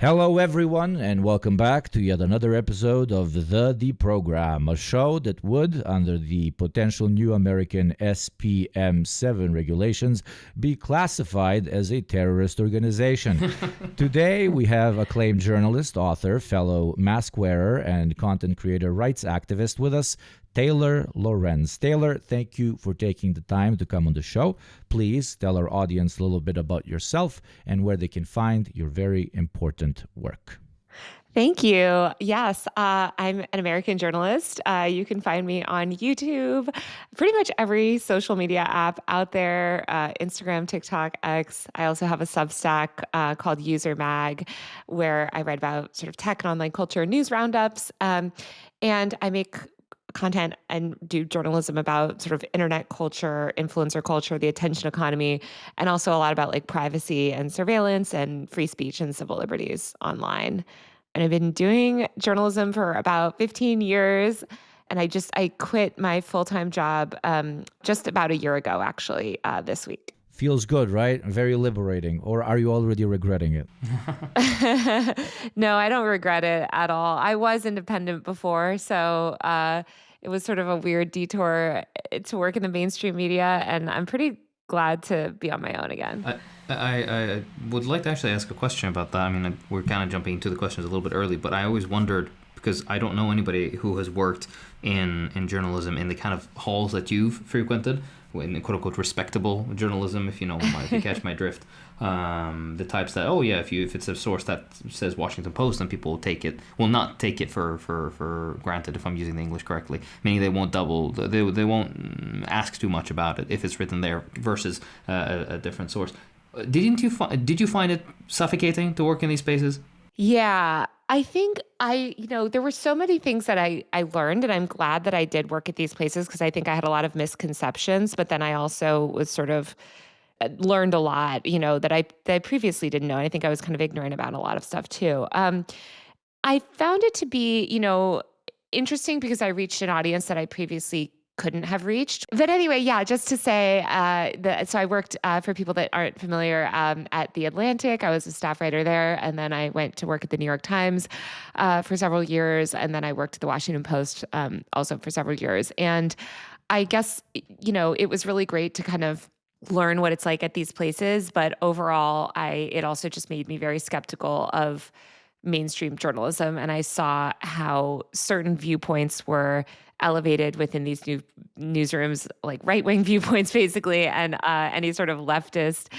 Hello, everyone, and welcome back to yet another episode of the Deprogram, a show that would, under the potential new American SPM 7 regulations, be classified as a terrorist organization. Today, we have acclaimed journalist, author, fellow mask wearer, and content creator rights activist with us, Taylor Lorenz. Taylor, thank you for taking the time to come on the show. Please tell our audience a little bit about yourself and where they can find your very important work. Thank you. Yes, I'm an American journalist. You can find me on YouTube, pretty much every social media app out there, Instagram, TikTok, X. I also have a Substack called User Mag, where I write about sort of tech and online culture news roundups. And I make content and do journalism about sort of internet culture, influencer culture, the attention economy, and also a lot about like privacy and surveillance and free speech and civil liberties online. And I've been doing journalism for about 15 years. And I quit my full-time job just about a year ago, actually, this week. Feels good, right? Very liberating. Or are you already regretting it? No, I don't regret it at all. I was independent before, so it was sort of a weird detour to work in the mainstream media, and I'm pretty glad to be on my own again. I would like to actually ask a question about that. I mean, we're kind of jumping into the questions a little bit early, but I always wondered, because I don't know anybody who has worked in journalism in the kind of halls that you've frequented, in quote unquote respectable journalism, if you catch my drift. The types that, if it's a source that says Washington Post, then people will not take it for granted, if I'm using the English correctly. Meaning they won't ask too much about it if it's written there versus a different source. Did you find it suffocating to work in these spaces? Yeah, I think there were so many things that I learned, and I'm glad that I did work at these places because I think I had a lot of misconceptions, but then I also was sort of learned a lot, that I previously didn't know. And I think I was kind of ignorant about a lot of stuff too. I found it to be, interesting because I reached an audience that I previously couldn't have reached. But anyway, yeah, just to say, so I worked for people that aren't familiar at The Atlantic. I was a staff writer there. And then I went to work at the New York Times for several years. And then I worked at the Washington Post also for several years. And I guess, it was really great to kind of learn what it's like at these places. But overall, it also just made me very skeptical of mainstream journalism. And I saw how certain viewpoints were elevated within these new newsrooms, like right-wing viewpoints, basically, and any sort of leftist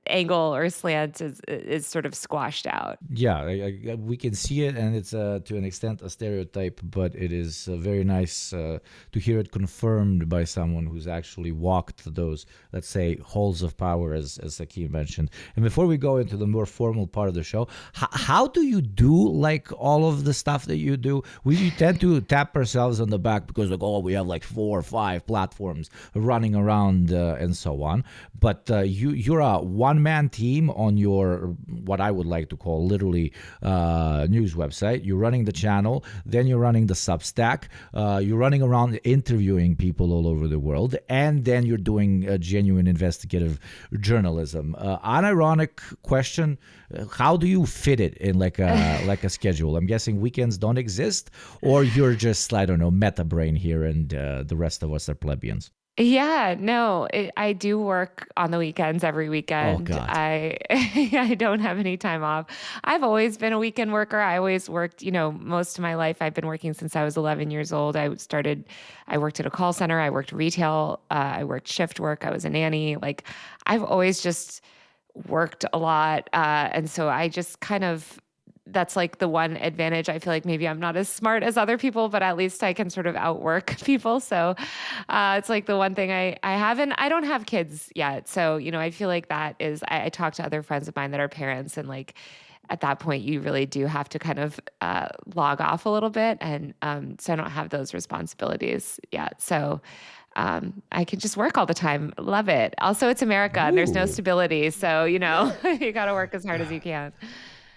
angle or slant is sort of squashed out. Yeah, we can see it, and it's to an extent a stereotype, but it is very nice to hear it confirmed by someone who's actually walked those, let's say, halls of power, as Hakeem mentioned. And before we go into the more formal part of the show, how do you do like all of the stuff that you do? We tend to tap ourselves on the back because we have like 4 or 5 platforms running around and so on. But you're a one-man team on your, what I would like to call literally news website. You're running the channel, then you're running the Substack, you're running around interviewing people all over the world, and then you're doing genuine investigative journalism. Unironic question, how do you fit it in like a schedule? I'm guessing weekends don't exist, or you're just, I don't know, meta brain here and the rest of us are plebeians. Yeah, no, I do work on the weekends every weekend. Oh, God. I don't have any time off. I've always been a weekend worker. I always worked, most of my life. I've been working since I was 11 years old. I worked at a call center. I worked retail. I worked shift work. I was a nanny. Like, I've always just worked a lot. And so I just kind of, that's like the one advantage. I feel like maybe I'm not as smart as other people, but at least I can sort of outwork people. So it's like the one thing I haven't, I don't have kids yet. So, I feel like that is, I talk to other friends of mine that are parents, and like at that point you really do have to kind of log off a little bit. And so I don't have those responsibilities yet. So I can just work all the time. Love it. Also, it's America and there's no stability. So, you got to work as hard as you can.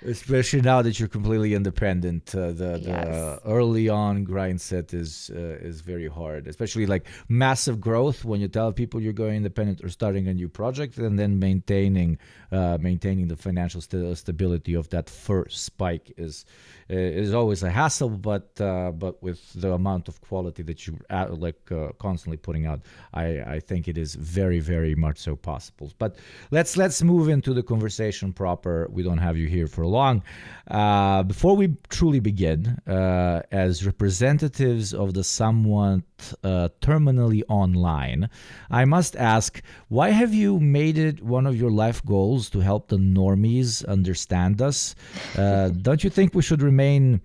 Especially now that you're completely independent, the Yes. early on grind set is very hard. Especially like massive growth when you tell people you're going independent or starting a new project, and then maintaining the financial stability of that first spike is always a hassle. But with the amount of quality that you constantly putting out, I think it is very very much so possible. But let's move into the conversation proper. We don't have you here for long. Before we truly begin, as representatives of the somewhat terminally online, I must ask, why have you made it one of your life goals to help the normies understand us? Don't you think we should remain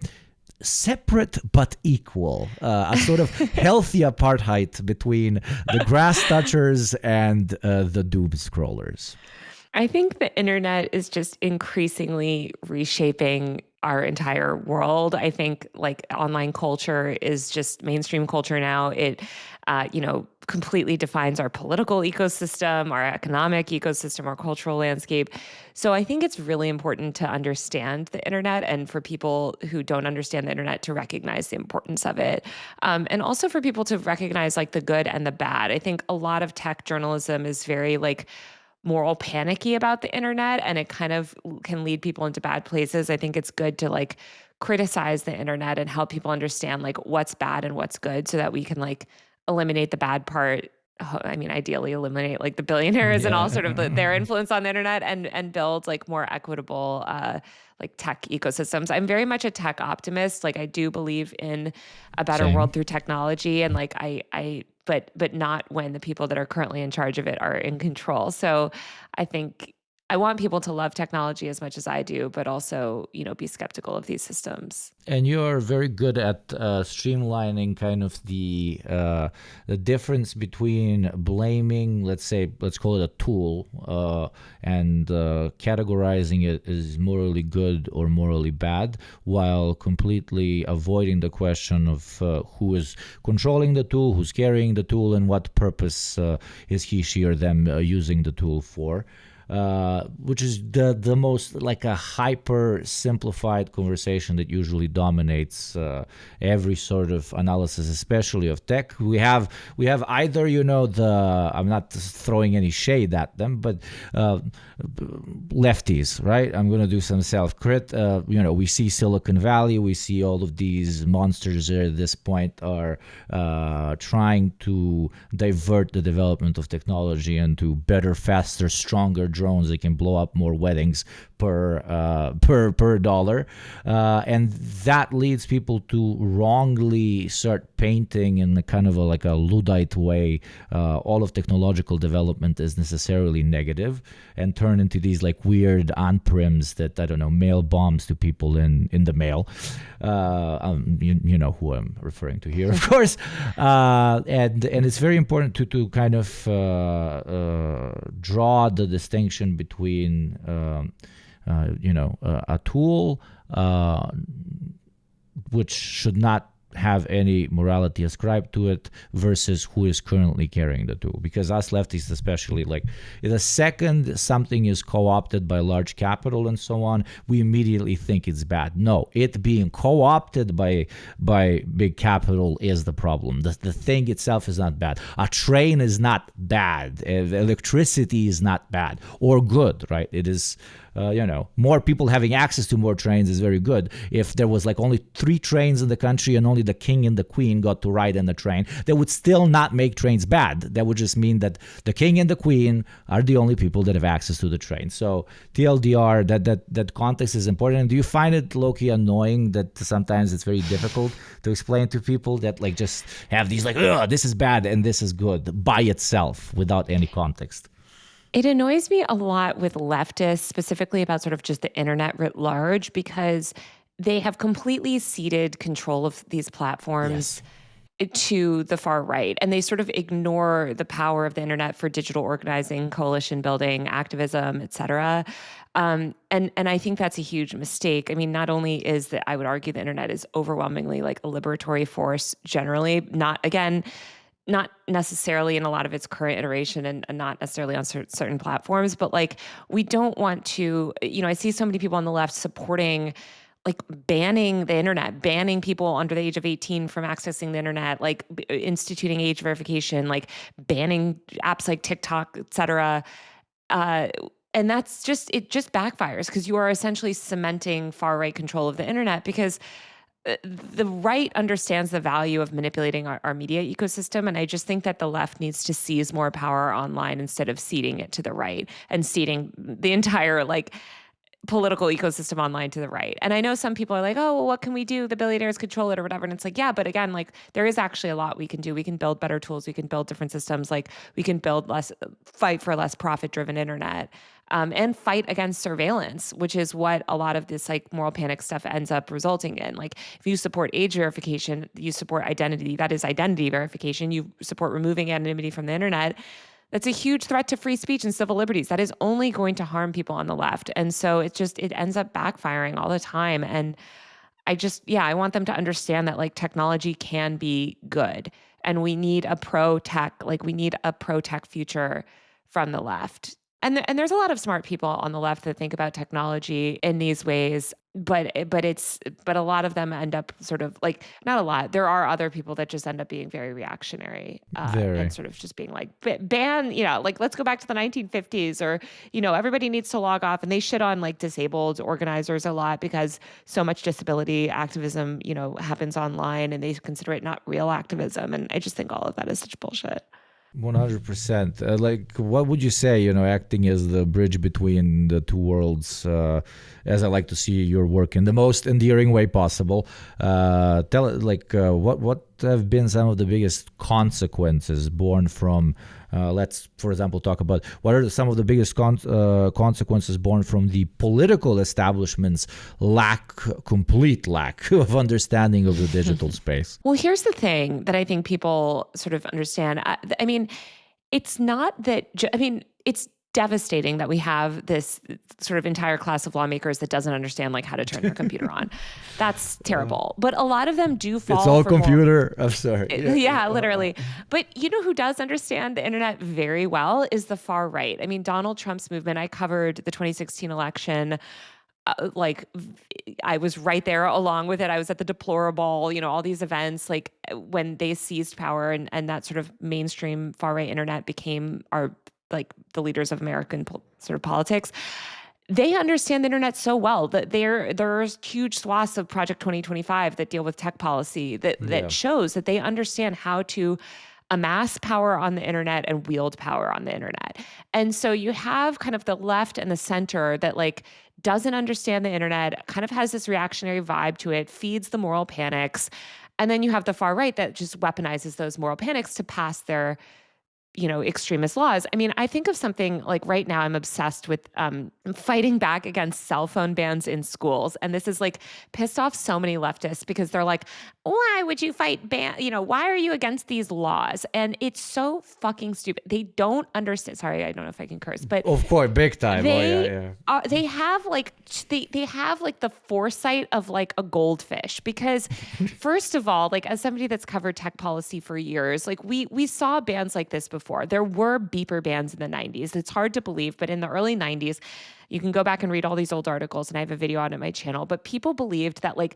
separate but equal, a sort of healthy apartheid between the grass touchers and the doom scrollers? I think the internet is just increasingly reshaping our entire world. I think like online culture is just mainstream culture now. It, completely defines our political ecosystem, our economic ecosystem, our cultural landscape. So I think it's really important to understand the internet, and for people who don't understand the internet to recognize the importance of it. And also for people to recognize like the good and the bad. I think a lot of tech journalism is very like moral panicky about the internet, and it kind of can lead people into bad places. I think it's good to like criticize the internet and help people understand like what's bad and what's good, so that we can like eliminate the bad part. I mean, ideally eliminate like the billionaires and all sort of their Yeah. influence on the internet, and build like more equitable like tech ecosystems. I'm very much a tech optimist. Like I do believe in a better Same. world through technology, and like but not when the people that are currently in charge of it are in control. So I think I want people to love technology as much as I do, but also, be skeptical of these systems. And you're very good at streamlining kind of the difference between blaming, let's call it a tool, and categorizing it as morally good or morally bad, while completely avoiding the question of who is controlling the tool, who's carrying the tool, and what purpose is he, she, or them using the tool for. Which is the most like a hyper simplified conversation that usually dominates every sort of analysis, especially of tech. We have either I'm not throwing any shade at them, but lefties, right? I'm going to do some self-crit. We see Silicon Valley, we see all of these monsters at this point are trying to divert the development of technology into better, faster, stronger drones that can blow up more weddings per dollar, and that leads people to wrongly start painting in a kind of like a Luddite way all of technological development is necessarily negative, and turn into these like weird on-prems that, I don't know, mail bombs to people in the mail. You know who I'm referring to here, of course. And it's very important to kind of draw the distinction between a tool which should not have any morality ascribed to it versus who is currently carrying the tool. Because us leftists especially, like the second something is co-opted by large capital and so on, we immediately think it's bad. No, it being co-opted by big capital is the problem. The thing itself is not bad. A train is not bad. Electricity is not bad or good, right? It is more people having access to more trains is very good. If there was like only 3 trains in the country and only the king and the queen got to ride in the train, that would still not make trains bad. That would just mean that the king and the queen are the only people that have access to the train. So TLDR, that context is important. And do you find it low-key annoying that sometimes it's very difficult to explain to people that like just have these like, this is bad and this is good by itself without any context? It annoys me a lot with leftists, specifically about sort of just the internet writ large, because they have completely ceded control of these platforms to the far right. And they sort of ignore the power of the internet for digital organizing, coalition building, activism, et cetera. And I think that's a huge mistake. I mean, not only is that I would argue the internet is overwhelmingly like a liberatory force generally, not necessarily in a lot of its current iteration and not necessarily on certain platforms, but like we don't want to, I see so many people on the left supporting like banning the internet, banning people under the age of 18 from accessing the internet, like instituting age verification, like banning apps like TikTok, et cetera. And that's it just backfires because you are essentially cementing far right control of the internet because the right understands the value of manipulating our media ecosystem. And I just think that the left needs to seize more power online instead of ceding it to the right and ceding the entire like political ecosystem online to the right. And I know some people are like, oh, well, what can we do? The billionaires control it or whatever. And it's like, yeah, but again, like there is actually a lot we can do. We can build better tools. We can build different systems. Like we can fight for a less profit-driven internet. And fight against surveillance, which is what a lot of this like moral panic stuff ends up resulting in. Like if you support age verification, you support identity. That is identity verification. You support removing anonymity from the internet. That's a huge threat to free speech and civil liberties. That is only going to harm people on the left. And so it ends up backfiring all the time. And I want them to understand that like technology can be good and we need a pro tech future from the left. And there's a lot of smart people on the left that think about technology in these ways, but a lot of them end up sort of like, not a lot. There are other people that just end up being very reactionary and sort of just being like ban, like let's go back to the 1950s or, everybody needs to log off, and they shit on like disabled organizers a lot because so much disability activism, happens online and they consider it not real activism. And I just think all of that is such bullshit. 100%. Like, what would you say, acting as the bridge between the two worlds, as I like to see your work in the most endearing way possible? What have been some of the biggest consequences born from, let's, for example, talk about what are some of the biggest consequences born from the political establishment's complete lack of understanding of the digital space? Well, here's the thing that I think people sort of understand. I mean, it's not that, it's devastating that we have this sort of entire class of lawmakers that doesn't understand like how to turn their computer on. That's terrible. But a lot of them do fall. It's all computer. I'm sorry. Yeah, literally. But who does understand the internet very well is the far right. I mean, Donald Trump's movement. I covered the 2016 election. I was right there along with it. I was at the Deplorable, all these events, like when they seized power and that sort of mainstream far right internet became the leaders of American sort of politics. They understand the internet so well that there's huge swaths of Project 2025 that deal with tech policy that shows that they understand how to amass power on the internet and wield power on the internet. And so you have kind of the left and the center that like doesn't understand the internet, kind of has this reactionary vibe to it, feeds the moral panics. And then you have the far right that just weaponizes those moral panics to pass their extremist laws. I mean, I think of something like right now I'm obsessed with fighting back against cell phone bans in schools. And this is like pissed off so many leftists because they're like, why would you fight why are you against these laws? And it's so fucking stupid. They don't understand. Sorry, I don't know if I can curse, but of course, big time. They have like the foresight of like a goldfish because first of all, like as somebody that's covered tech policy for years, like we saw bans like this before. There were beeper bans in the 90s. It's hard to believe, but in the early 90s, you can go back and read all these old articles, and I have a video on it on my channel, but people believed that like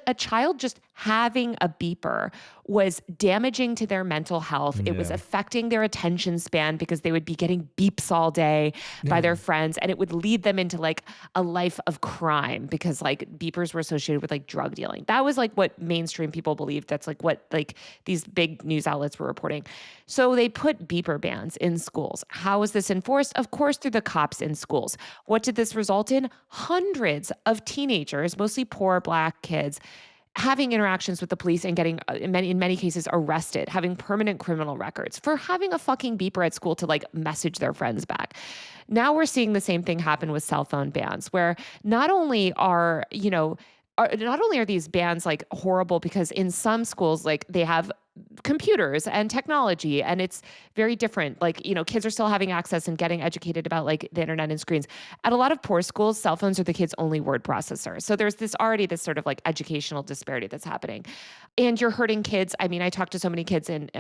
a child just having a beeper was damaging to their mental health. It was affecting their attention span because they would be getting beeps all day by their friends, and it would lead them into like a life of crime because like beepers were associated with like drug dealing. That was like what mainstream people believed. That's like what like these big news outlets were reporting. So they put beeper bans in schools. How was this enforced? Of course, through the cops in schools. What did this result in? Hundreds of teenagers, mostly poor Black kids, having interactions with the police and getting, in many cases, arrested, having permanent criminal records for having a fucking beeper at school to like message their friends back. Now we're seeing the same thing happen with cell phone bans, where not only are these bans like horrible because in some schools, like they have computers and technology, and it's very different. Like, kids are still having access and getting educated about like the internet and screens. At a lot of poor schools, cell phones are the kids' only word processor. So there's this sort of like educational disparity that's happening. And you're hurting kids. I mean, I talked to so many kids in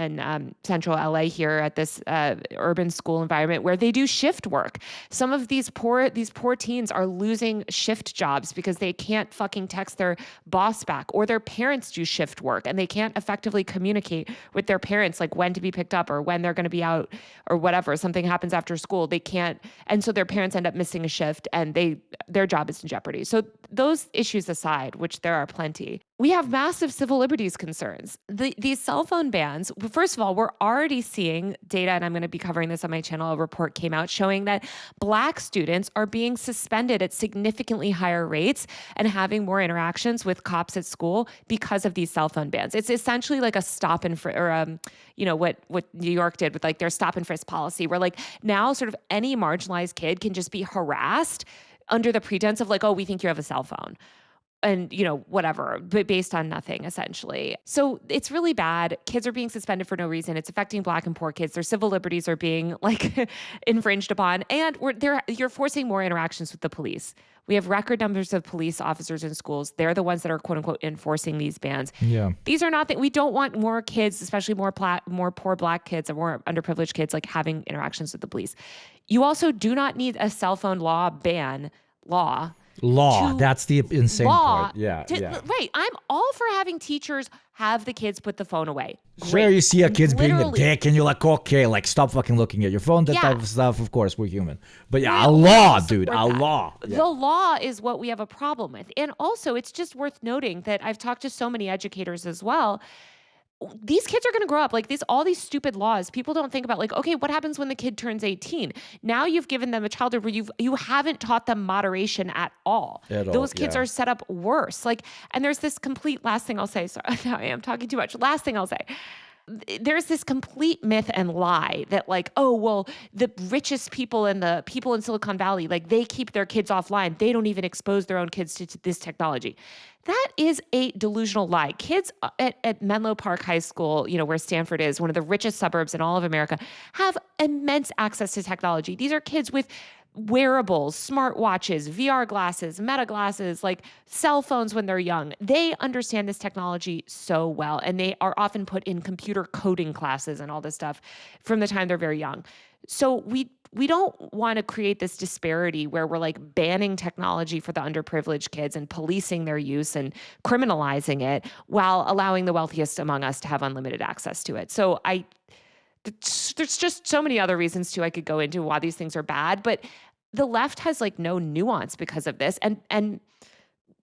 central LA here at this urban school environment where they do shift work. Some of these poor teens are losing shift jobs because they can't fucking text their boss back, or their parents do shift work and they can't effectively communicate with their parents, like when to be picked up or when they're going to be out or whatever. Something happens after school, they can't, and so their parents end up missing a shift and their job is in jeopardy. So those issues aside, which there are plenty, we have massive civil liberties concerns. These cell phone bans, first of all, we're already seeing data, and I'm going to be covering this on my channel. A report came out showing that Black students are being suspended at significantly higher rates and having more interactions with cops at school because of these cell phone bans. It's essentially like a stop and frisk, or what New York did with like their stop and frisk policy, where like now sort of any marginalized kid can just be harassed under the pretense of like, oh, we think you have a cell phone. And, whatever, but based on nothing, essentially. So it's really bad. Kids are being suspended for no reason. It's affecting Black and poor kids. Their civil liberties are being like infringed upon. And you're forcing more interactions with the police. We have record numbers of police officers in schools. They're the ones that are quote unquote enforcing these bans. Yeah. These are not we don't want more kids, especially more poor Black kids or more underprivileged kids, like having interactions with the police. You also do not need a cell phone law. That's the insane part. Yeah. Right. I'm all for having teachers have the kids put the phone away. Sure, you see a kid's being a Literally. dick and you're like, okay, like stop fucking looking at your phone, that Yeah. type of stuff. Of course, we're human. But yeah, Yeah, a law, I dude, a support that. law. Yeah. The law is what we have a problem with. And also, it's just worth noting that I've talked to so many educators as well. These kids are going to grow up like all these stupid laws. People don't think about like, okay, what happens when the kid turns 18? Now you've given them a childhood where you haven't taught them moderation at all. Those kids are set up worse. Like, and there's this complete last thing I'll say. Sorry, now I am talking too much. Last thing I'll say. There's this complete myth and lie that like, oh, well, the richest people and the people in Silicon Valley, like they keep their kids offline. They don't even expose their own kids to this technology. That is a delusional lie. Kids at Menlo Park High School, where Stanford is, one of the richest suburbs in all of America, have immense access to technology. These are kids with wearables, smartwatches, VR glasses, meta glasses, like cell phones when they're young. They understand this technology so well, and they are often put in computer coding classes and all this stuff from the time they're very young. So we don't want to create this disparity where we're like banning technology for the underprivileged kids and policing their use and criminalizing it while allowing the wealthiest among us to have unlimited access to it. So there's just so many other reasons too I could go into why these things are bad, but the left has like no nuance because of this. And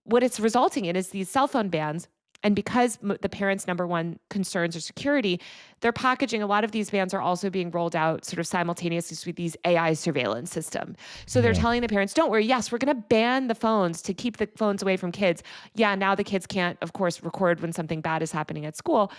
what it's resulting in is these cell phone bans. And because the parents' number one concerns are security, they're packaging, a lot of these bans are also being rolled out sort of simultaneously with these AI surveillance system. So they're telling the parents, don't worry, yes, we're going to ban the phones to keep the phones away from kids. Yeah, now the kids can't, of course, record when something bad is happening at school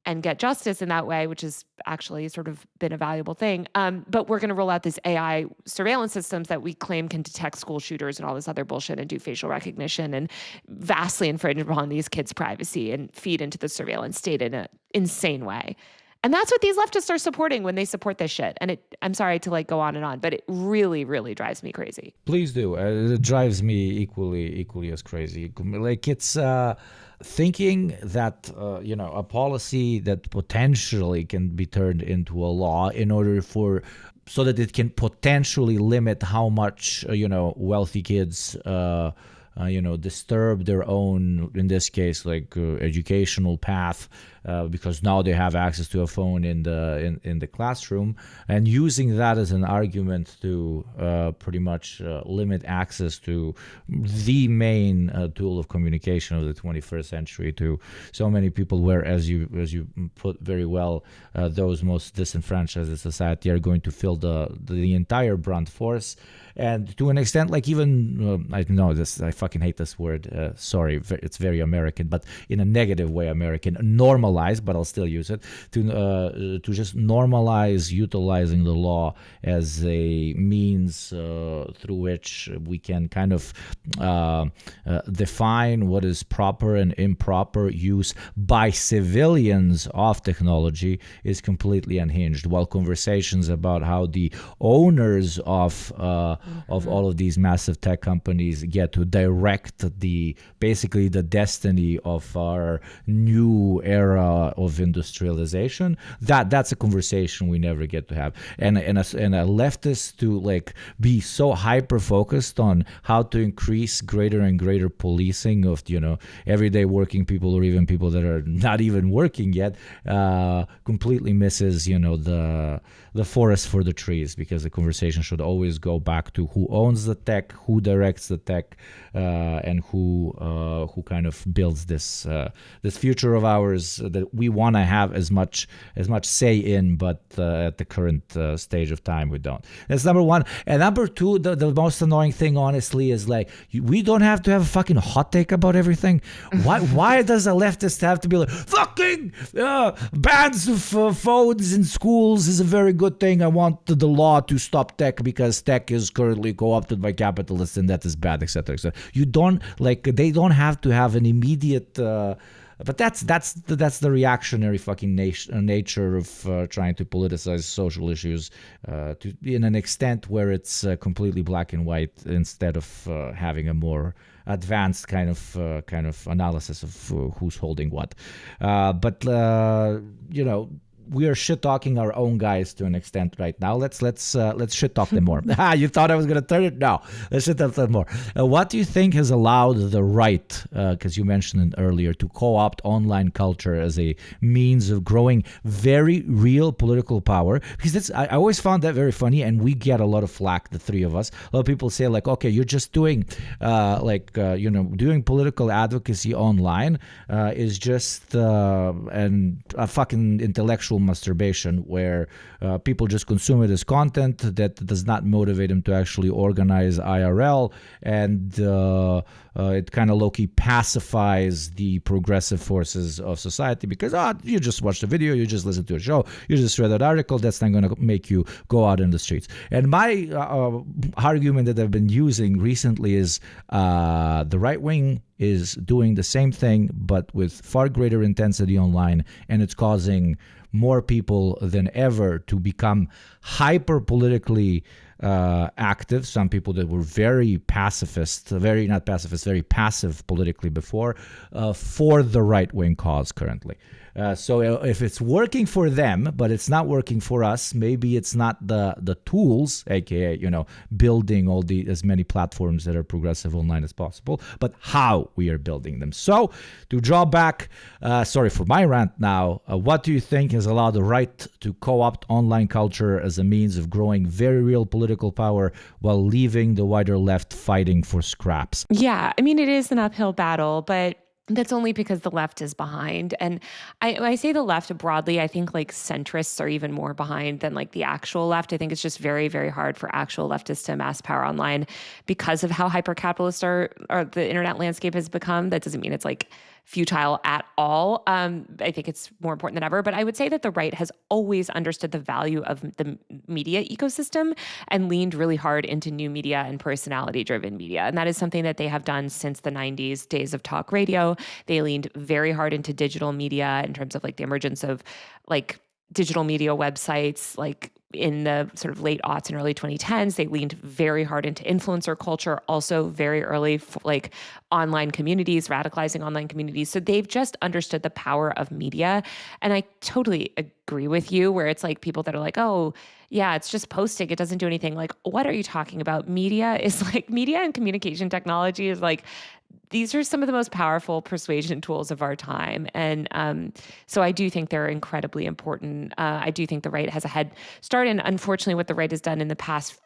and get justice in that way, which has actually sort of been a valuable thing. But we're going to roll out these AI surveillance systems that we claim can detect school shooters and all this other bullshit and do facial recognition and vastly infringe upon these kids' privacy and feed into the surveillance state in an insane way. And that's what these leftists are supporting when they support this shit. And I'm sorry to like go on and on, but it really, really drives me crazy. Please do. It drives me equally as crazy. Like it's thinking that a policy that potentially can be turned into a law in order so that it can potentially limit how much wealthy kids disturb their own, in this case, like educational path, because now they have access to a phone in the classroom, and using that as an argument to pretty much limit access to the main tool of communication of the 21st century to so many people, where, as you put very well, those most disenfranchised in society are going to feel the entire brunt force. And to an extent, like even I fucking hate this word. Sorry, it's very American, but in a negative way, American. Normalize, but I'll still use it to just normalize utilizing the law as a means through which we can kind of define what is proper and improper use by civilians of technology is completely unhinged. While conversations about how the owners of all of these massive tech companies get to direct basically the destiny of our new era of industrialization, that's a conversation we never get to have. And a leftist to like be so hyper focused on how to increase greater and greater policing of everyday working people, or even people that are not even working yet, completely misses the forest for the trees, because the conversation should always go back to who owns the tech, who directs the tech, and who kind of builds this future of ours that we want to have as much say in, but at the current stage of time we don't. That's number one. And number two, the most annoying thing, honestly, is like we don't have to have a fucking hot take about everything. Why does a leftist have to be like fucking bans of phones in schools is a very good thing. I want the law to stop tech because tech is currently co-opted by capitalists and that is bad, etc., etc. You don't they don't have to have an immediate. But that's the reactionary fucking nature of trying to politicize social issues to in an extent where it's completely black and white, instead of having a more advanced kind of analysis of who's holding what. But we are shit talking our own guys to an extent right now. Let's shit talk them more. You thought I was gonna turn it? No, let's shit talk them more. What do you think has allowed the right, because you mentioned it earlier, to co-opt online culture as a means of growing very real political power? Because I always found that very funny, and we get a lot of flack, the three of us. A lot of people say like, okay, you're just doing doing political advocacy online is just a fucking intellectual masturbation where people just consume it as content that does not motivate them to actually organize IRL, and it kind of low-key pacifies the progressive forces of society, because you just watched a video, you just listened to a show, you just read an article, that's not going to make you go out in the streets. And my argument that I've been using recently is the right wing is doing the same thing but with far greater intensity online, and it's causing more people than ever to become hyper politically active. Some people that were very very passive politically before, for the right-wing cause currently. So if it's working for them, but it's not working for us, maybe it's not the tools, aka building as many platforms that are progressive online as possible, but how we are building them. So to draw back, sorry for my rant now, what do you think has allowed the right to co-opt online culture as a means of growing very real political power while leaving the wider left fighting for scraps? Yeah, I mean, it is an uphill battle, but that's only because the left is behind. And when I say the left broadly, I think like centrists are even more behind than like the actual left. I think it's just very, very hard for actual leftists to amass power online because of how hyper-capitalist or the internet landscape has become. That doesn't mean it's like futile at all. I think it's more important than ever. But I would say that the right has always understood the value of the media ecosystem and leaned really hard into new media and personality-driven media. And that is something that they have done since the 90s days of talk radio. They leaned very hard into digital media in terms of like the emergence of like digital media websites, like in the sort of late aughts and early 2010s. They leaned very hard into influencer culture, also very early, like online communities, radicalizing online communities. So they've just understood the power of media. And I totally agree with you where it's like people that are like, oh, yeah, it's just posting. It doesn't do anything. Like, what are you talking about? Media and communication technology is like, these are some of the most powerful persuasion tools of our time. And so I do think they're incredibly important. I do think the right has a head start. And unfortunately, what the right has done in the past,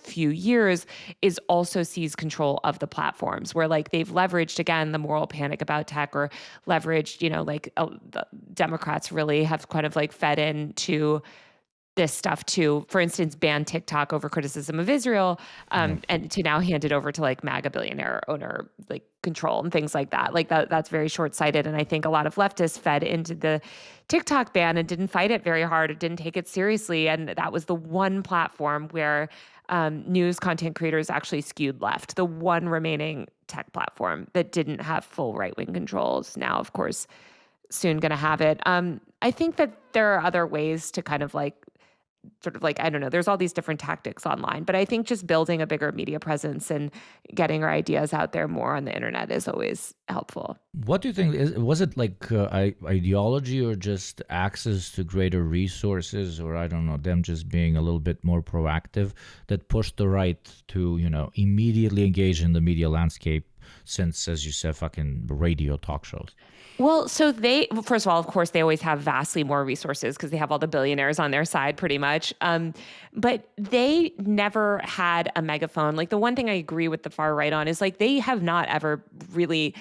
few years is also seize control of the platforms where like they've leveraged, again, the moral panic about tech, or leveraged, the Democrats really have kind of like fed into this stuff too. For instance, ban TikTok over criticism of Israel, and to now hand it over to like MAGA billionaire owner like control and things like that. Like that's very short-sighted. And I think a lot of leftists fed into the TikTok ban and didn't fight it very hard or didn't take it seriously. And that was the one platform where news content creators actually skewed left, the one remaining tech platform that didn't have full right-wing controls. Now, of course, soon going to have it. I think that there are other ways to kind of like sort of like, I don't know, there's all these different tactics online, but I think just building a bigger media presence and getting our ideas out there more on the internet is always helpful. What do you think? Was it like ideology or just access to greater resources, or I don't know, them just being a little bit more proactive that pushed the right to, immediately engage in the media landscape since, as you said, fucking radio talk shows? Well, so first of all, of course, they always have vastly more resources because they have all the billionaires on their side pretty much. But they never had a megaphone. Like the one thing I agree with the far right on is like they have not ever really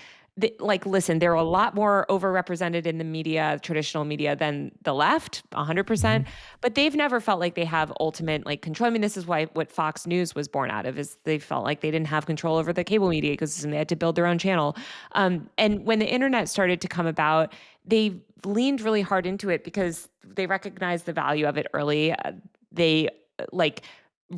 listen, they're a lot more overrepresented in the media, traditional media, than the left, 100%. But they've never felt like they have ultimate like control. I mean, this is what Fox News was born out of, is they felt like they didn't have control over the cable media ecosystem. They had to build their own channel. And when the internet started to come about, they leaned really hard into it because they recognized the value of it early. They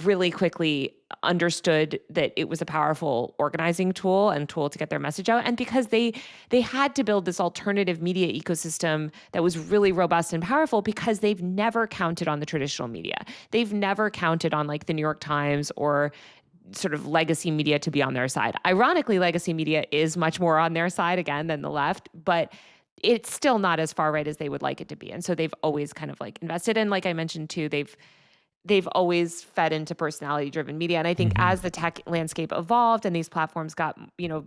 really quickly understood that it was a powerful organizing tool to get their message out. And because they had to build this alternative media ecosystem that was really robust and powerful, because they've never counted on the traditional media. They've never counted on like the New York Times or sort of legacy media to be on their side. Ironically, legacy media is much more on their side again than the left, but it's still not as far right as they would like it to be. And so they've always kind of like invested in, like I mentioned too, they've always fed into personality-driven media. And I think as the tech landscape evolved and these platforms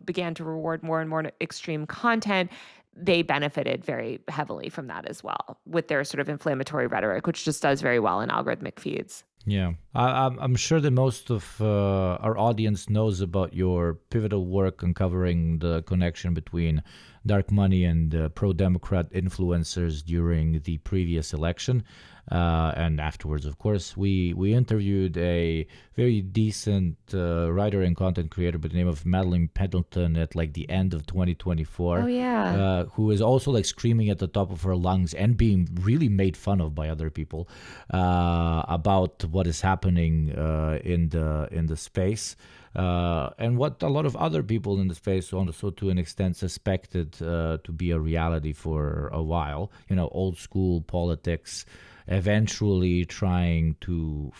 began to reward more and more extreme content, they benefited very heavily from that as well with their sort of inflammatory rhetoric, which just does very well in algorithmic feeds. Yeah, I'm sure that most of our audience knows about your pivotal work uncovering the connection between dark money and pro-Democrat influencers during the previous election. And afterwards, of course, we interviewed a very decent writer and content creator by the name of Madeline Pendleton at like the end of 2024. Oh, yeah. Who is also like screaming at the top of her lungs and being really made fun of by other people about what is happening in the space. And what a lot of other people in the space also to an extent suspected to be a reality for a while, old school politics, eventually trying to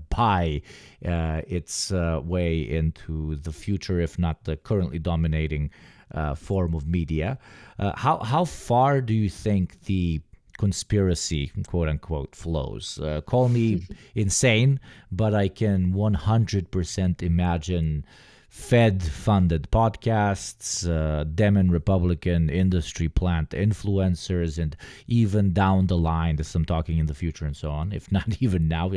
buy its way into the future, if not the currently dominating form of media. How far do you think the conspiracy, quote unquote, flows? Call me insane, but I can 100% imagine Fed-funded podcasts, Dem and Republican industry plant influencers, and even down the line, there's some talking in the future and so on. If not even now,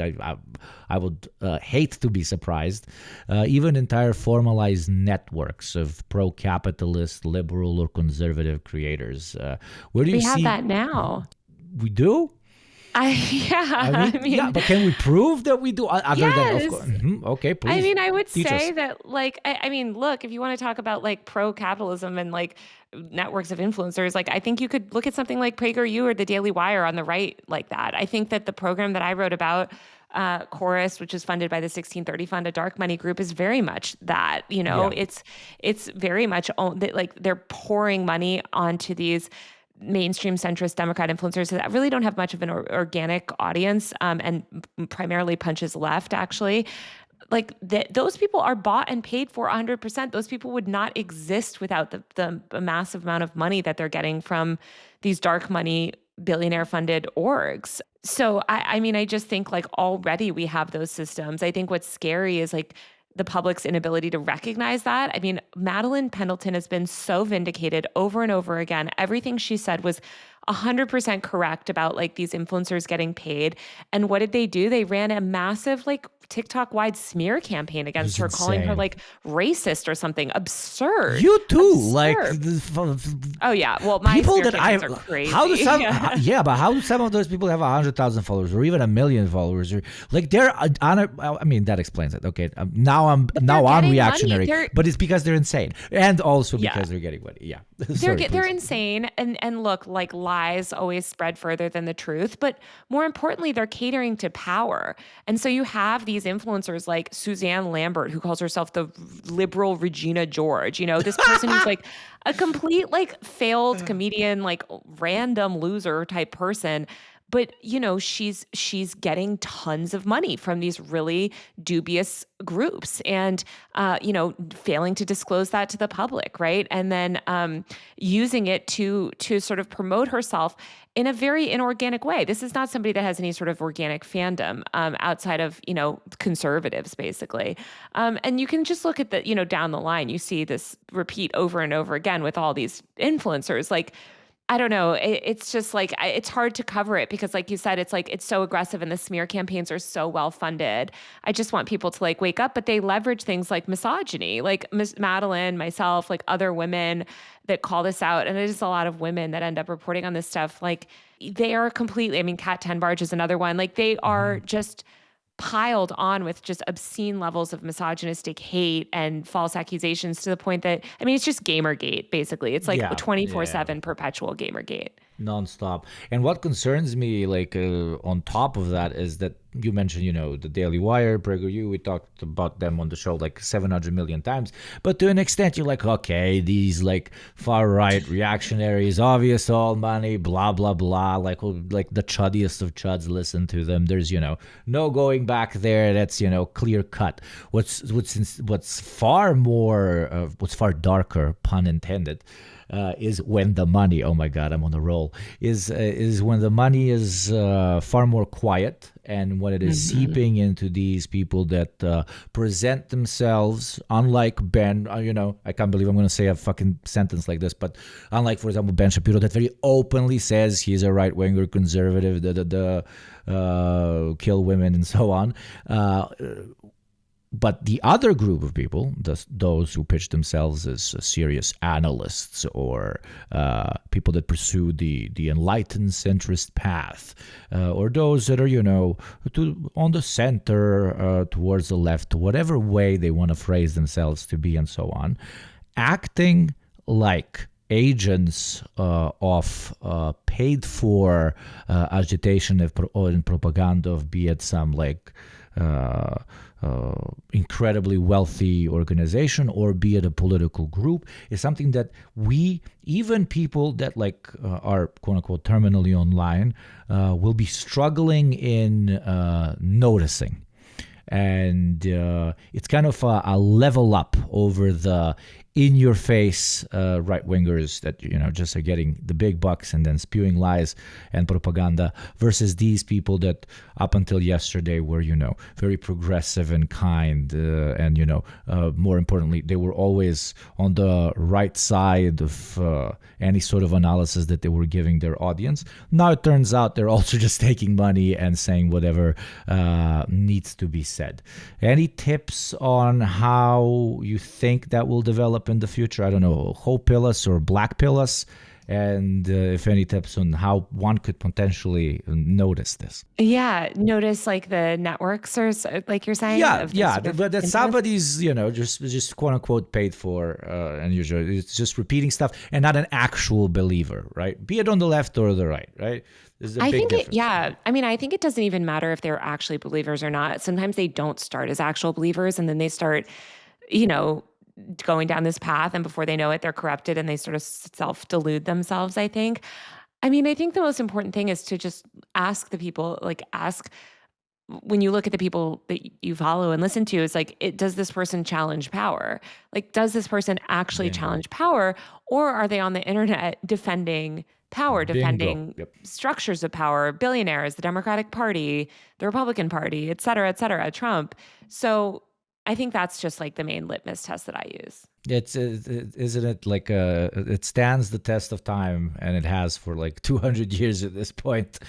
I would hate to be surprised. Even entire formalized networks of pro-capitalist, liberal, or conservative creators. Where do you We see? have that now. We do? I mean, yeah, but can we prove that we do? Other than, of Yes. course, okay, please. I mean, I would teach say us. that, like, I mean, look, if you want to talk about like pro-capitalism and like networks of influencers, like I think you could look at something like PragerU or the Daily Wire on the right like that. I think that the program that I wrote about, Chorus, which is funded by the 1630 Fund, a dark money group, is very much that. Yeah. It's very much like they're pouring money onto these mainstream centrist Democrat influencers that really don't have much of an organic audience, and primarily punches left, actually. Like those people are bought and paid for 100%. Those people would not exist without the massive amount of money that they're getting from these dark money billionaire funded orgs. So I mean, I just think like already we have those systems. I think what's scary is like the public's inability to recognize that. I mean, Madeline Pendleton has been so vindicated over and over again. Everything she said was 100% correct about like these influencers getting paid. And what did they do? They ran a massive like TikTok wide smear campaign It against was her, calling her insane. like racist or something. Absurd. You too, like Absurd. Oh yeah. Well, my people smear that I, campaigns are how do crazy. some, Yeah. yeah, but how do some of those people have 100,000 followers or even 1 million followers? Or like they're on a, I mean, that explains it. Okay, But they're now I'm getting money. reactionary, but it's because they're insane and also Yeah. because they're getting money. Yeah, They're sorry, they're please. insane, and look, like lies always spread further than the truth, but more importantly, they're catering to power. And so you have these influencers like Suzanne Lambert, who calls herself the liberal Regina George. You know, this person who's like a complete like failed comedian, like random loser type person. But you know, she's getting tons of money from these really dubious groups, and you know, failing to disclose that to the public, right? And then using it to sort of promote herself in a very inorganic way. This is not somebody that has any sort of organic fandom outside of, you know, conservatives, basically. And you can just look at the, you know, down the line, you see this repeat over and over again with all these influencers. Like, I don't know. It's just like it's hard to cover it because, like you said, it's like it's so aggressive and the smear campaigns are so well funded. I just want people to like wake up, but they leverage things like misogyny, like Miss Madeline, myself, like other women that call this out, and it is a lot of women that end up reporting on this stuff. Like they are completely. I mean, Kat Tenbarge is another one. Like they are just piled on with just obscene levels of misogynistic hate and false accusations to the point that, I mean, it's just Gamergate, basically. It's like Yeah, yeah. 24/7 perpetual Gamergate. Nonstop. And what concerns me, like on top of that, is that you mentioned, you know, the Daily Wire, PragerU. We talked about them on the show like 700 million times. But to an extent, you're like, okay, these like far right reactionaries, obvious all money, blah blah blah. Like the chuddiest of chuds listen to them. There's, you know, no going back there. That's, you know, clear cut. What's far more, what's far darker, pun intended, is when the money, oh my God, I'm on a roll, is when the money is far more quiet, and when it is seeping into these people that present themselves, unlike Ben, you know, I can't believe I'm going to say a fucking sentence like this, but unlike, for example, Ben Shapiro, that very openly says he's a right-winger conservative, kill women and so on. But the other group of people, those who pitch themselves as serious analysts or people that pursue the enlightened centrist path, or those that are, you know, on the center, towards the left, whatever way they want to phrase themselves to be and so on, acting like agents of paid for agitation and propaganda of, be it some like incredibly wealthy organization or be it a political group, is something that we, even people that like are quote unquote terminally online, will be struggling in noticing. And it's kind of a level up over the in-your-face right-wingers that, you know, just are getting the big bucks and then spewing lies and propaganda, versus these people that up until yesterday were, you know, very progressive and kind, and, you know, more importantly, they were always on the right side of any sort of analysis that they were giving their audience. Now it turns out they're also just taking money and saying whatever needs to be said. Any tips on how you think that will develop in the future? I don't know, hope pill us or black pill us, and if any tips on how one could potentially notice this. Yeah, notice like the networks or like you're saying. Yeah, Of the yeah, sort of that interest? somebody's, you know, just quote unquote paid for, and usually it's just repeating stuff and not an actual believer, right? Be it on the left or the right, right? There's a I big think difference. yeah. I mean, I think it doesn't even matter if they're actually believers or not. Sometimes they don't start as actual believers and then they start, you know, going down this path, and before they know it, they're corrupted and they sort of self-delude themselves, I think. I mean, I think the most important thing is to just ask the people, like ask when you look at the people that you follow and listen to, it's like, does this person challenge power? Like, does this person actually Bingo. challenge power? Or are they on the internet defending power, Bingo. defending Yep. structures of power, billionaires, the Democratic Party, the Republican Party, et cetera, Trump? So I think that's just like the main litmus test that I use. Isn't it like it stands the test of time, and it has for like 200 years at this point.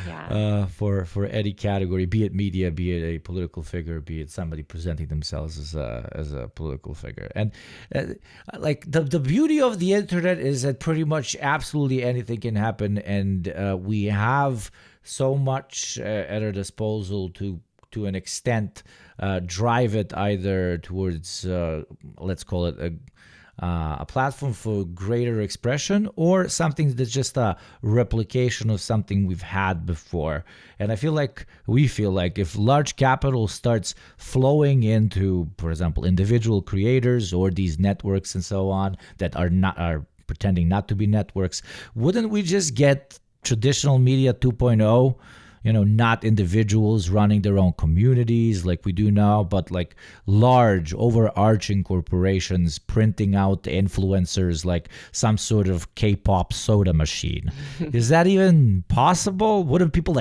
Yeah. For any category, be it media, be it a political figure, be it somebody presenting themselves as a political figure. And like the beauty of the internet is that pretty much absolutely anything can happen, and we have so much at our disposal to an extent drive it either towards let's call it a platform for greater expression, or something that's just a replication of something we've had before. And we feel like if large capital starts flowing into, for example, individual creators or these networks and so on that are pretending not to be networks, wouldn't we just get traditional media 2.0? Not individuals running their own communities like we do now, but like large overarching corporations printing out influencers like some sort of K-pop soda machine. Is that even possible? Wouldn't people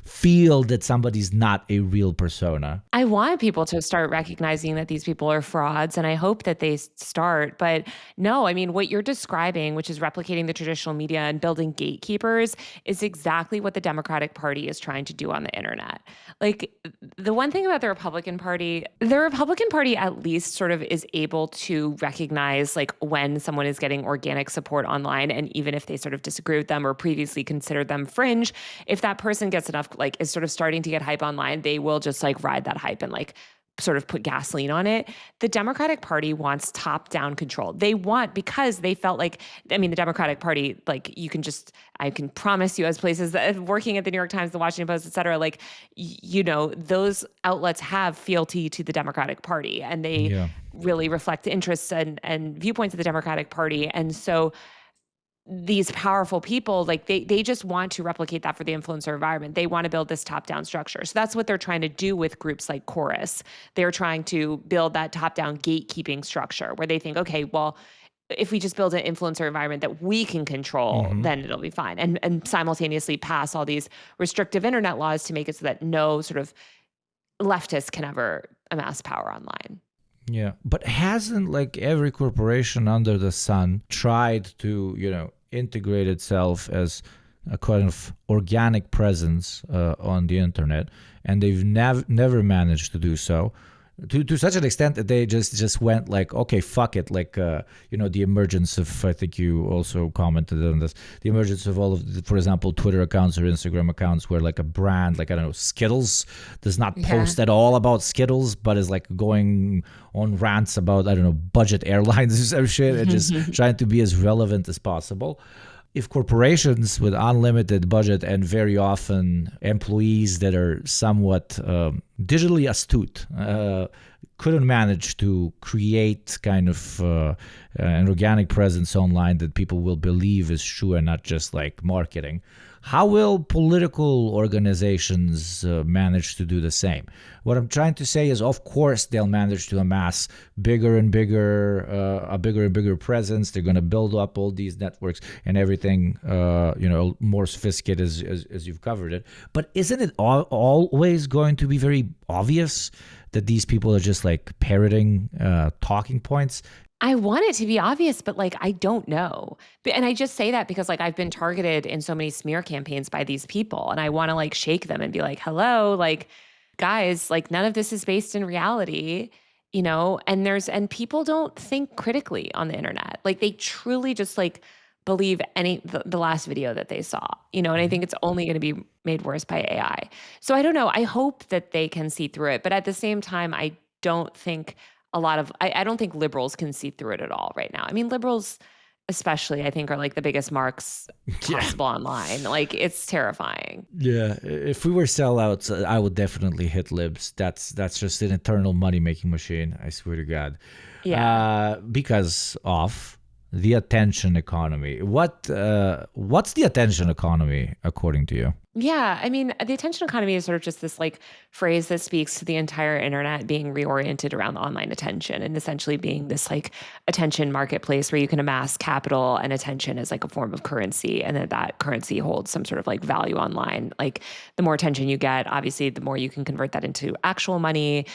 feel that somebody's not a real persona? I want people to start recognizing that these people are frauds, and I hope that they start. But no, I mean, what you're describing, which is replicating the traditional media and building gatekeepers, is exactly what the Democratic Party is trying to do on the internet. Like, the one thing about the Republican Party at least sort of is able to recognize like when someone is getting organic support online, and even if they sort of disagree with them or previously considered them fringe, if that person gets enough, like is sort of starting to get hype online, they will just like ride that hype and like sort of put gasoline on it. The Democratic Party wants top-down control. They want, because they felt like, I mean, the Democratic Party, like I can promise you, as places that working at the New York Times, the Washington Post, et cetera, like, those outlets have fealty to the Democratic Party, and they really reflect the interests and viewpoints of the Democratic Party. And so these powerful people, like they just want to replicate that for the influencer environment. They want to build this top-down structure. So that's what they're trying to do with groups like Chorus. They're trying to build that top-down gatekeeping structure where they think, okay, well, if we just build an influencer environment that we can control, then it'll be fine. And simultaneously pass all these restrictive internet laws to make it so that no sort of leftist can ever amass power online. Yeah, but hasn't like every corporation under the sun tried to, integrate itself as a kind of organic presence on the internet, and they've never managed to do so. To such an extent that they just went like, okay, fuck it, like the emergence of, I think you also commented on this, the emergence of all of for example, Twitter accounts or Instagram accounts where like a brand like, I don't know, Skittles does not post at all about Skittles, but is like going on rants about, I don't know, budget airlines or some shit, and just trying to be as relevant as possible. If corporations with unlimited budget and very often employees that are somewhat digitally astute couldn't manage to create kind of an organic presence online that people will believe is true and not just like marketing, how will political organizations manage to do the same? What I'm trying to say is, of course, they'll manage to amass bigger and bigger presence. They're going to build up all these networks and everything, more sophisticated as you've covered it. But isn't it always going to be very obvious that these people are just like parroting talking points? I want it to be obvious, but like, I don't know. And I just say that because like I've been targeted in so many smear campaigns by these people, and I want to like shake them and be like, hello, like guys, like none of this is based in reality, and people don't think critically on the internet. Like they truly just like believe the last video that they saw, and I think it's only going to be made worse by AI. So I don't know. I hope that they can see through it. But at the same time, I don't think I don't think liberals can see through it at all right now. I mean, liberals especially, I think, are like the biggest marks possible online. Like it's terrifying. Yeah. If we were sellouts, I would definitely hit libs. That's just an eternal money-making machine. I swear to God. Yeah. Because of the attention economy. What's the attention economy according to you? Yeah, I mean, the attention economy is sort of just this like phrase that speaks to the entire internet being reoriented around the online attention and essentially being this like attention marketplace where you can amass capital and attention as like a form of currency, and that currency holds some sort of like value online. Like the more attention you get, obviously, the more you can convert that into actual money.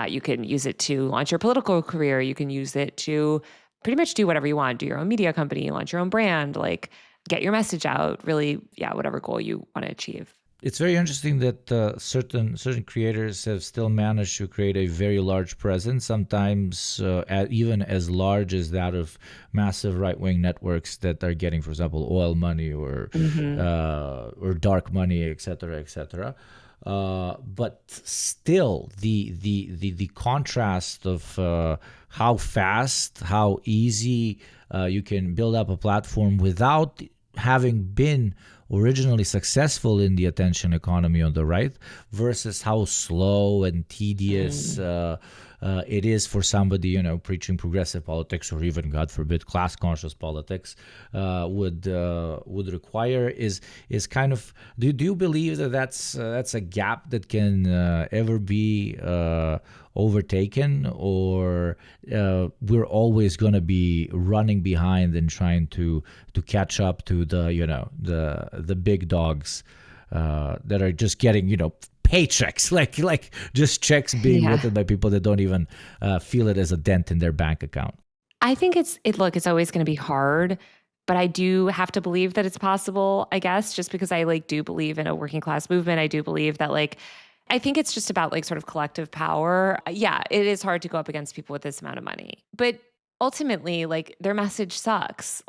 You can use it to launch your political career. You can use it to pretty much do whatever you want, do your own media company, launch your own brand, like get your message out, really, yeah, whatever goal you want to achieve. It's very interesting that certain creators have still managed to create a very large presence, sometimes even as large as that of massive right-wing networks that are getting, for example, oil money or dark money, et cetera, et cetera. But still, the contrast of how fast, how easy you can build up a platform without having been originally successful in the attention economy on the right versus how slow and tedious it is for somebody, preaching progressive politics or even, God forbid, class-conscious politics would require is kind of. Do you believe that that's a gap that can ever be overtaken, or we're always going to be running behind and trying to catch up to the big dogs that are just getting paychecks, like just checks being written by people that don't even feel it as a dent in their bank account? I think it's always going to be hard, but I do have to believe that it's possible, I guess, just because I do believe in a working class movement. I do believe that I think it's just about sort of collective power. Yeah, it is hard to go up against people with this amount of money, but ultimately their message sucks.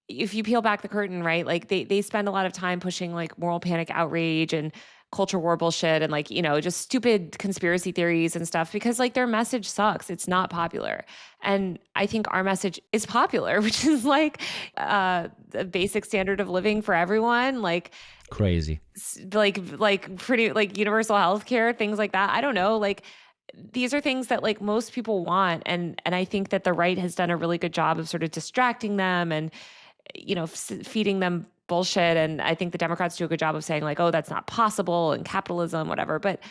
If you peel back the curtain, right? They spend a lot of time pushing moral panic outrage and culture war bullshit and just stupid conspiracy theories and stuff because their message sucks. It's not popular. And I think our message is popular, which is the basic standard of living for everyone. Crazy. Pretty universal health care, things like that. I don't know. These are things that most people want. And I think that the right has done a really good job of sort of distracting them and, feeding them bullshit. And I think the Democrats do a good job of saying oh, that's not possible and capitalism, whatever. But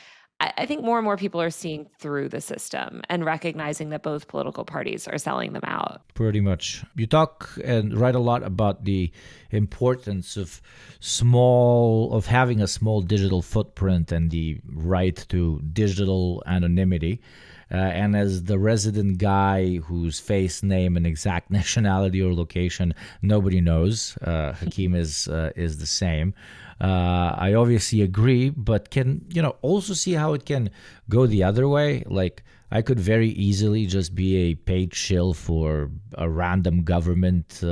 I think more and more people are seeing through the system and recognizing that both political parties are selling them out. Pretty much. You talk and write a lot about the importance of having a small digital footprint and the right to digital anonymity. And as the resident guy whose face, name, and exact nationality or location nobody knows, Hakeem is the same. I obviously agree, but can also see how it can go the other way. I could very easily just be a paid shill for a random government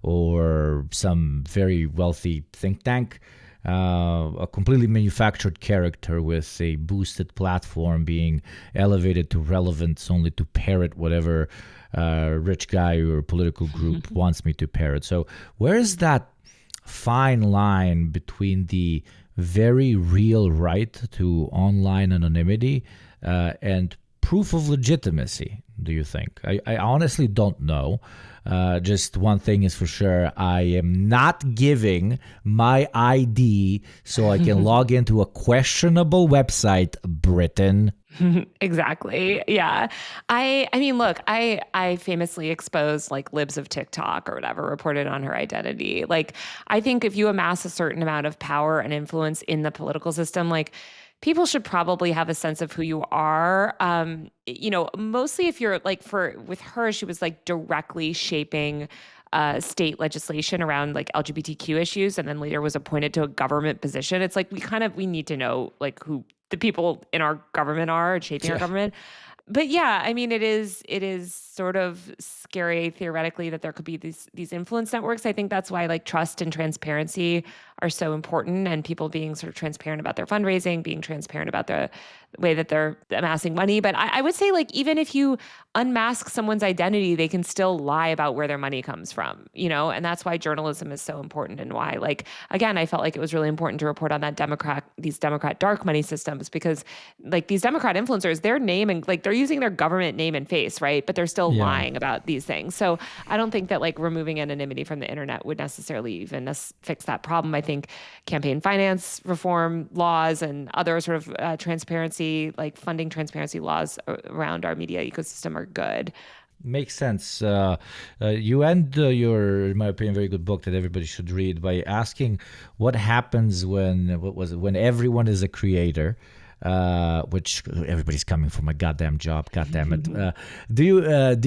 or some very wealthy think tank. A completely manufactured character with a boosted platform being elevated to relevance only to parrot whatever rich guy or political group wants me to parrot. So where is that fine line between the very real right to online anonymity and proof of legitimacy, do you think? I honestly don't know. Just one thing is for sure, I am not giving my ID so I can log into a questionable website, Britain. Exactly. Yeah. I mean, look, I famously exposed libs of TikTok or whatever reported on her identity. I think if you amass a certain amount of power and influence in the political system, people should probably have a sense of who you are. Mostly if you're with her, she was directly shaping state legislation around LGBTQ issues, and then later was appointed to a government position. It's we need to know who the people in our government are shaping our government. But yeah, I mean, it is sort of scary theoretically that there could be these influence networks. I think that's why trust and transparency are so important, and people being sort of transparent about their fundraising, being transparent about the way that they're amassing money. But I would say, like, even if you unmask someone's identity, they can still lie about where their money comes from, and that's why journalism is so important, and why, like, again, I felt like it was really important to report on these Democrat dark money systems, because like these Democrat influencers, their name and like they're using their government name and face, right? But they're still Yeah. lying about these things. So I don't think that like removing anonymity from the internet would necessarily even fix that problem. I think campaign finance reform laws and other sort of transparency, like funding transparency laws around our media ecosystem are good. Makes sense. You end your, in my opinion, very good book that everybody should read by asking what happens when everyone is a creator, which everybody's coming from a goddamn job. Goddamn it. Do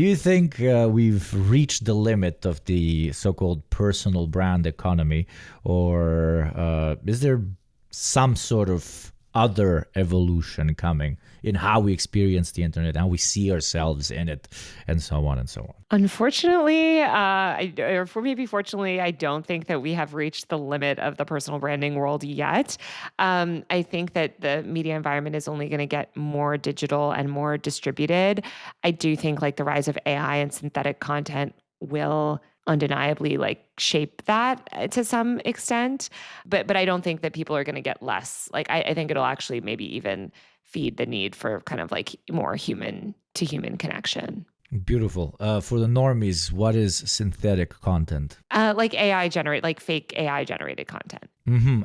you think we've reached the limit of the so-called personal brand economy, or is there some sort of other evolution coming in how we experience the internet, how we see ourselves in it, and so on and so on? Unfortunately, or for maybe fortunately, I don't think that we have reached the limit of the personal branding world yet. I think that the media environment is only going to get more digital and more distributed. I do think like the rise of AI and synthetic content will undeniably like shape that to some extent, but I don't think that people are going to get less. Like I think it'll actually maybe even feed the need for kind of like more human to human connection. Beautiful. For the normies, what is synthetic content? Like like fake AI generated content.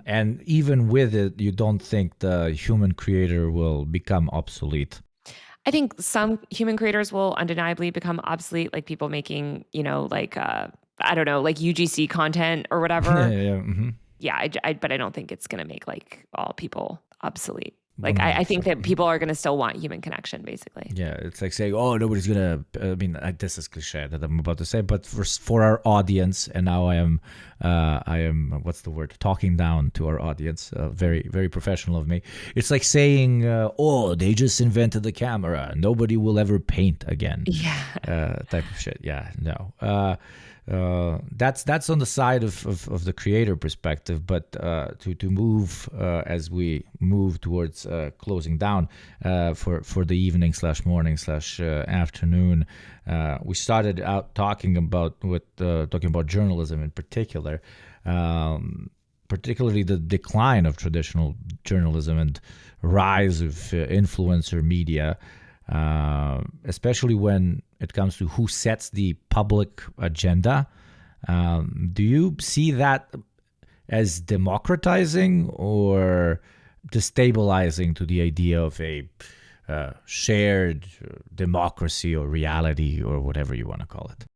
And even with it, you don't think the human creator will become obsolete? I think some human creators will undeniably become obsolete, like people making, like, I don't know, like UGC content or whatever. Yeah, but I don't think it's going to make like all people obsolete. Like, I think that people are going to still want human connection, basically. Yeah, it's like saying, "Oh, nobody's gonna." I mean, this is cliche that I'm about to say, but for our audience, and now I am what's the word? Talking down to our audience. Very very professional of me. It's like saying, "Oh, they just invented the camera. Nobody will ever paint again." Yeah. Type of shit. Yeah, no. That's on the side of the creator perspective, but to move as we move towards closing down for the evening / morning / afternoon, we started out talking about journalism in particular, particularly the decline of traditional journalism and rise of influencer media. Especially when it comes to who sets the public agenda. Do you see that as democratizing or destabilizing to the idea of a shared democracy or reality or whatever you want to call it?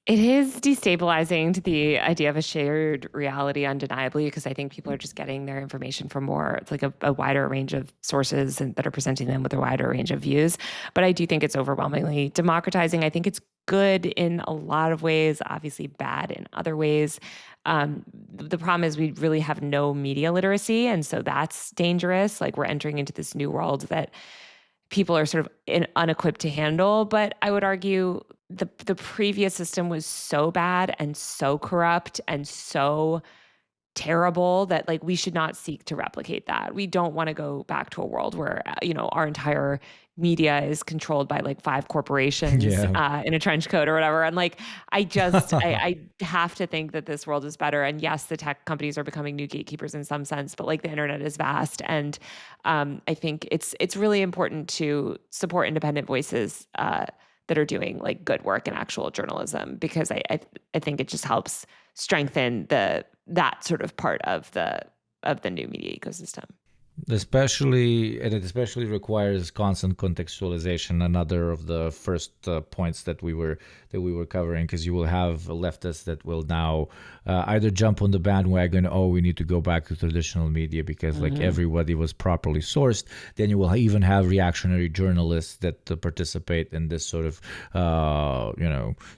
It is destabilizing to the idea of a shared reality, undeniably, because I think people are just getting their information from it's like a wider range of sources that are presenting them with a wider range of views. But I do think it's overwhelmingly democratizing. I think it's good in a lot of ways, obviously bad in other ways. The problem is we really have no media literacy, and so that's dangerous. Like we're entering into this new world that people are sort of unequipped to handle. But I would argue the previous system was so bad and so corrupt and so terrible that like we should not seek to replicate that. We don't want to go back to a world where our entire media is controlled by like 5 corporations in a trench coat or whatever. And like I have to think that this world is better. And yes, the tech companies are becoming new gatekeepers in some sense, but like the internet is vast, and I think it's really important to support independent voices that are doing like good work in actual journalism, because I think it just helps strengthen that sort of part of the new media ecosystem. It especially requires constant contextualization. Another of the first points that we were covering, because you will have leftists that will now either jump on the bandwagon, oh, we need to go back to traditional media because like everybody was properly sourced. Then you will even have reactionary journalists that participate in this sort of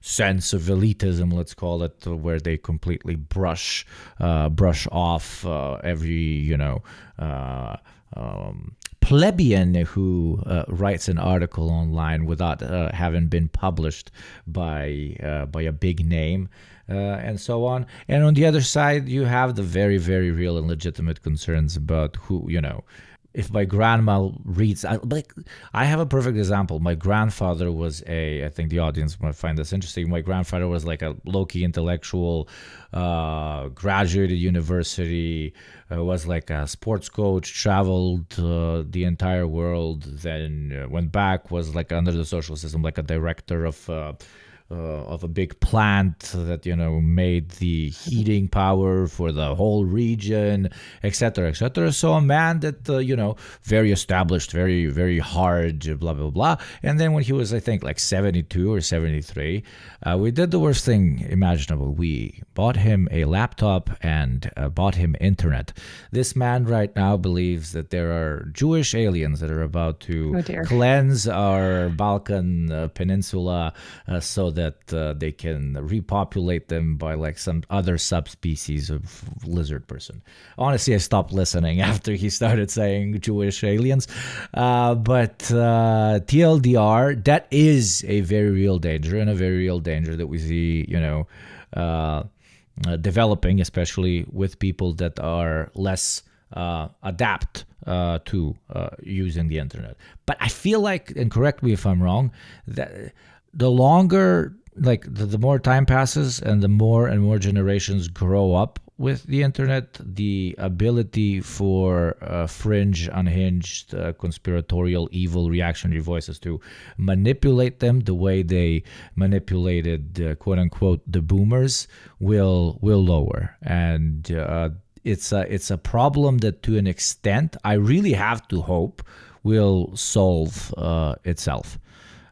sense of elitism, let's call it, where they completely brush off every plebeian who writes an article online without having been published by a big name, and so on. And on the other side, you have the very, very real and legitimate concerns about who, if my grandma reads, I have a perfect example. My grandfather was I think the audience might find this interesting. My grandfather was like a low-key intellectual, graduated university, was like a sports coach, traveled the entire world, then went back, was like under the social system, like a director of a big plant that made the heating power for the whole region, etc., etc. So a man that very established, very, very hard, blah blah blah. And then when he was, I think, like 72 or 73, we did the worst thing imaginable. We bought him a laptop and bought him internet. This man right now believes that there are Jewish aliens that are about to cleanse our Balkan Peninsula, so that they can repopulate them by like some other subspecies of lizard person. Honestly, I stopped listening after he started saying Jewish aliens. But TLDR, that is a very real danger, and a very real danger that we see, developing, especially with people that are less adapt to using the internet. But I feel like, and correct me if I'm wrong, that the longer, like the more time passes and the more and more generations grow up with the internet, the ability for fringe, unhinged, conspiratorial, evil, reactionary voices to manipulate them the way they manipulated, quote unquote, the boomers will lower. And it's a problem that, to an extent, I really have to hope will solve itself.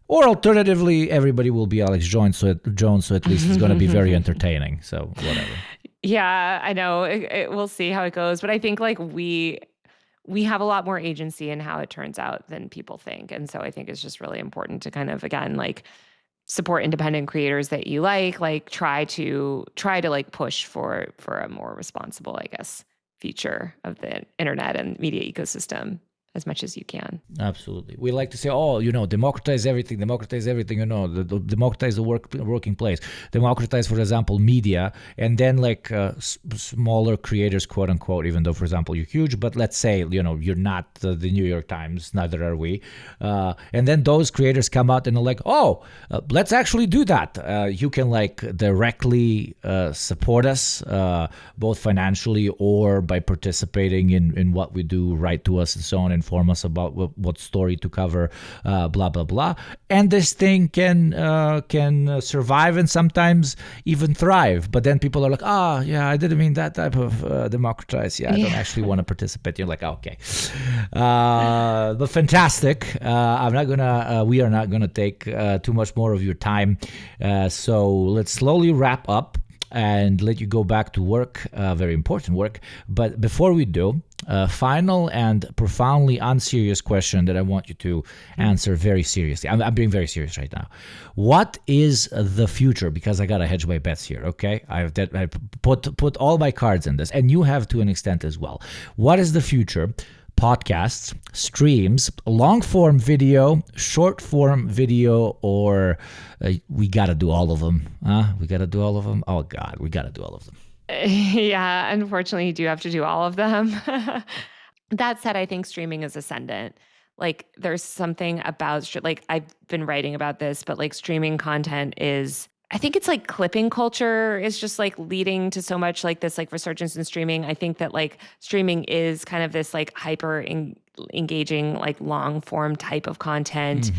Or alternatively, everybody will be Alex Jones, so at least it's going to be very entertaining. So whatever. Yeah, I know. We'll see how it goes. But I think like we have a lot more agency in how it turns out than people think. And so I think it's just really important to kind of, again, like support independent creators that you like try to like push for a more responsible, I guess, feature of the internet and media ecosystem as much as you can. Absolutely. We like to say, democratize everything, democratize the working place, democratize, for example, media, and then like smaller creators, quote unquote, even though, for example, you're huge, but let's say, you're not the New York Times, neither are we. And then those creators come out and are like, let's actually do that. You can like directly support us, both financially or by participating in what we do, write to us and so on, inform us about what story to cover, blah blah blah, and this thing can survive and sometimes even thrive. But then people are like, I didn't mean that type of democratize. I don't actually want to participate. You're like, okay, but fantastic. We are not gonna take too much more of your time, so let's slowly wrap up and let you go back to work, very important work. But before we do, final and profoundly unserious question that I want you to answer very seriously. I'm being very serious right now. What is the future? Because I got to hedge my bets here, okay? I put all my cards in this, and you have to an extent as well. What is the future? Podcasts, streams, long-form video, short-form video, or we got to do all of them? We got to do all of them? Oh, God, we got to do all of them. Yeah, unfortunately, you do have to do all of them. That said, I think streaming is ascendant. Like, there's something about, like, I've been writing about this, but like streaming content I think it's like clipping culture is just like leading to so much like this like resurgence in streaming. I think that like streaming is kind of this like hyper engaging like long form type of content.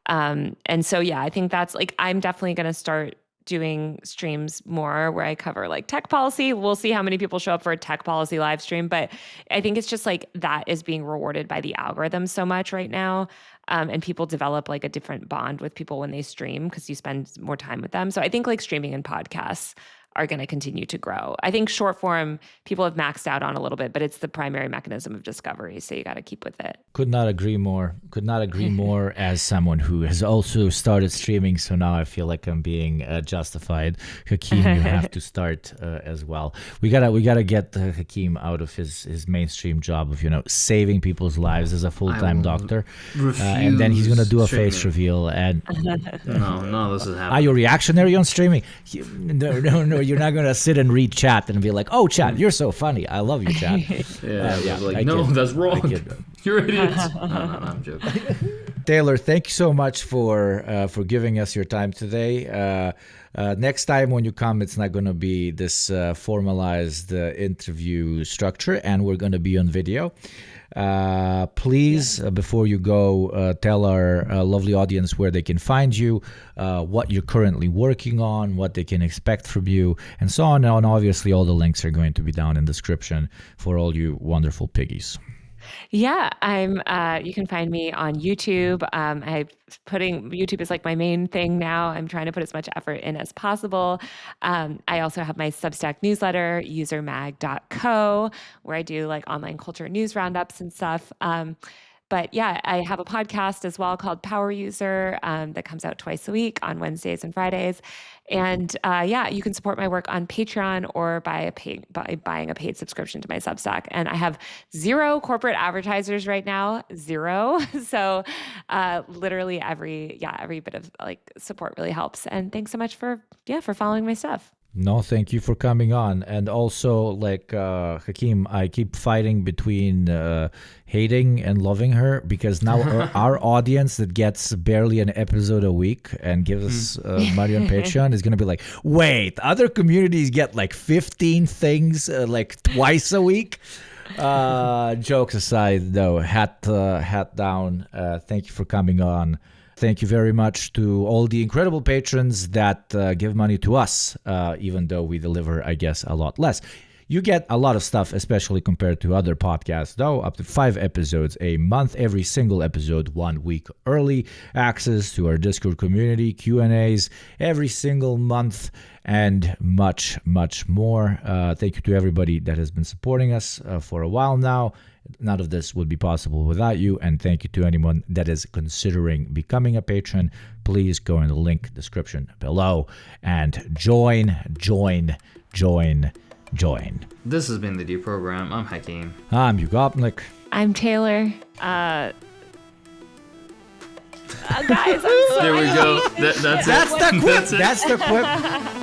And so, yeah, I think that's like, I'm definitely going to start doing streams more where I cover like tech policy. We'll see how many people show up for a tech policy live stream, but I think it's just like that is being rewarded by the algorithm so much right now. And people develop like a different bond with people when they stream because you spend more time with them. So I think like streaming and podcasts are going to continue to grow. I think short form people have maxed out on a little bit, but it's the primary mechanism of discovery. So you got to keep with it. Could not agree more. Could not agree more as someone who has also started streaming. So now I feel like I'm being justified. Hakeem, you have to start as well. We gotta get Hakeem out of his mainstream job of saving people's lives as a full-time doctor, and then he's gonna do a face reveal. And no, this is happening. Are you reactionary on streaming? No, you're not gonna sit and read chat and be like, "Oh, chat, you're so funny. I love you, chat." That's wrong. You're idiots. No, I'm joking. Taylor, thank you so much for giving us your time today. Next time when you come, it's not going to be this formalized interview structure, and we're going to be on video. Please, before you go, tell our lovely audience where they can find you, what you're currently working on, what they can expect from you, and so on. And obviously, all the links are going to be down in the description for all you wonderful piggies. Yeah, you can find me on YouTube. YouTube is like my main thing now. I'm trying to put as much effort in as possible. I also have my Substack newsletter, usermag.co, where I do like online culture news roundups and stuff. But yeah, I have a podcast as well called Power User that comes out twice a week on Wednesdays and Fridays. And you can support my work on Patreon or by buying a paid subscription to my Substack. And I have 0 corporate advertisers right now, 0. So literally every bit of like support really helps. And thanks so much for following my stuff. No, thank you for coming on. And also, like Hakeem, I keep fighting between hating and loving her, because now our audience that gets barely an episode a week and gives us money on Patreon is going to be like, wait, other communities get like 15 things like twice a week? Jokes aside, though, hat down. Thank you for coming on. Thank you very much to all the incredible patrons that give money to us, even though we deliver, I guess, a lot less. You get a lot of stuff, especially compared to other podcasts, though, up to 5 episodes a month, every single episode 1 week early, access to our Discord community, Q&As every single month, and much, much more. Thank you to everybody that has been supporting us for a while now. None of this would be possible without you, and thank you to anyone that is considering becoming a patron. Please go in the link description below and join. This has been the Deprogram. I'm Hakeem. I'm Yugopnik. I'm Taylor. Guys, I'm sorry. There we go. That's it. That's the quip.